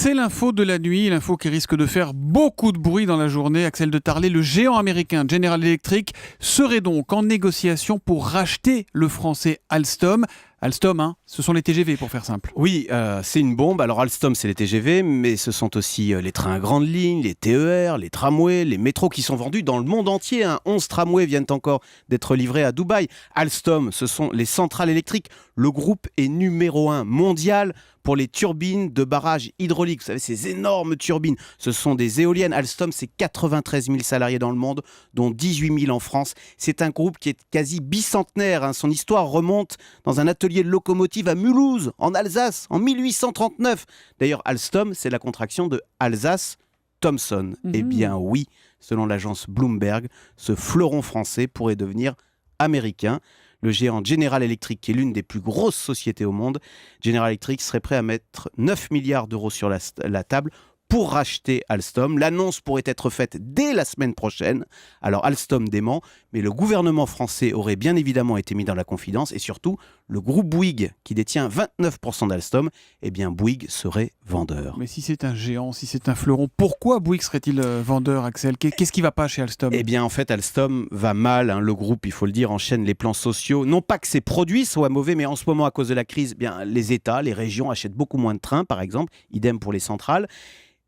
C'est l'info de la nuit, l'info qui risque de faire beaucoup de bruit dans la journée. Axel de Tarlé, le géant américain General Electric, serait donc en négociation pour racheter le français Alstom. Alstom, ce sont les TGV pour faire simple. Oui, c'est une bombe. Alors Alstom, c'est les TGV, mais ce sont aussi les trains à grande ligne, les TER, les tramways, les métros qui sont vendus dans le monde entier. 11 tramways viennent encore d'être livrés à Dubaï. Alstom, ce sont les centrales électriques. Le groupe est numéro 1 mondial pour les turbines de barrages hydrauliques. Vous savez, ces énormes turbines, ce sont des éoliennes. Alstom, c'est 93 000 salariés dans le monde, dont 18 000 en France. C'est un groupe qui est quasi bicentenaire. Son histoire remonte dans un atelier de locomotive à Mulhouse, en Alsace, en 1839. D'ailleurs, Alstom, c'est la contraction de Alsace-Thomson. Eh bien oui, selon l'agence Bloomberg, ce fleuron français pourrait devenir américain. Le géant General Electric, qui est l'une des plus grosses sociétés au monde, General Electric serait prêt à mettre 9 milliards d'euros sur la table pour racheter Alstom. L'annonce pourrait être faite dès la semaine prochaine. Alors Alstom dément, mais le gouvernement français aurait bien évidemment été mis dans la confidence, et surtout le groupe Bouygues, qui détient 29% d'Alstom, eh bien Bouygues serait vendeur. Mais si c'est un géant, si c'est un fleuron, pourquoi Bouygues serait-il vendeur, Axel ? Qu'est-ce qui ne va pas chez Alstom ? Eh bien en fait Alstom va mal, le groupe, il faut le dire, enchaîne les plans sociaux. Non pas que ses produits soient mauvais, mais en ce moment à cause de la crise, les États, les régions achètent beaucoup moins de trains par exemple, idem pour les centrales.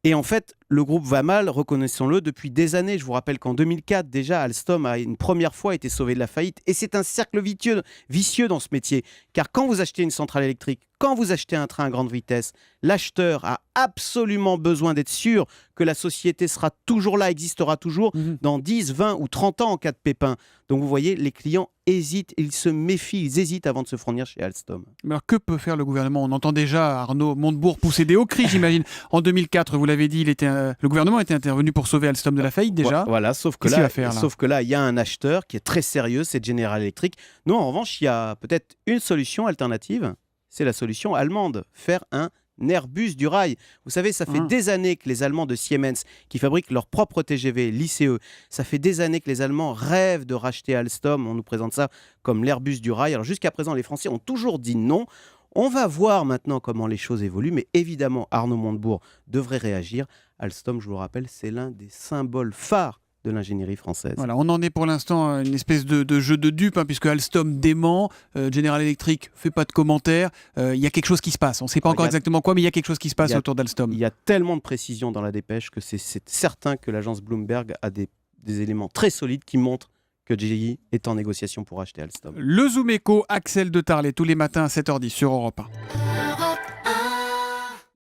Et en fait, le groupe va mal, reconnaissons-le, depuis des années. Je vous rappelle qu'en 2004, déjà, Alstom a une première fois été sauvé de la faillite. Et c'est un cercle vicieux dans ce métier. Car quand vous achetez une centrale électrique, quand vous achetez un train à grande vitesse, l'acheteur a absolument besoin d'être sûr que la société sera toujours là, existera toujours dans 10, 20 ou 30 ans en cas de pépin. Donc vous voyez, les clients hésitent, ils se méfient, ils hésitent avant de se fournir chez Alstom. Mais alors que peut faire le gouvernement ? On entend déjà Arnaud Montebourg pousser des hauts cris, j'imagine. En 2004, vous l'avez dit, le gouvernement était intervenu pour sauver Alstom de la faillite déjà. Voilà, sauf que là, il y a un acheteur qui est très sérieux, c'est General Electric. Non, en revanche, il y a peut-être une solution alternative, c'est la solution allemande, faire un Airbus du rail. Vous savez, ça fait des années que les Allemands de Siemens, qui fabriquent leur propre TGV, l'ICE, ça fait des années que les Allemands rêvent de racheter Alstom. On nous présente ça comme l'Airbus du rail. Alors jusqu'à présent, les Français ont toujours dit non. On va voir maintenant comment les choses évoluent, mais évidemment, Arnaud Montebourg devrait réagir. Alstom, je vous le rappelle, c'est l'un des symboles phares de l'ingénierie française. Voilà, on en est pour l'instant à une espèce de jeu de dupes, puisque Alstom dément, General Electric fait pas de commentaires. Il y a quelque chose qui se passe. On ne sait pas encore exactement quoi, mais il y a quelque chose qui se passe autour d'Alstom. Il y a tellement de précisions dans la dépêche que c'est certain que l'agence Bloomberg a des éléments très solides qui montrent que GE est en négociation pour acheter Alstom. Le Zoom Echo, Axel de Tarlé, tous les matins à 7h10 sur Europe 1.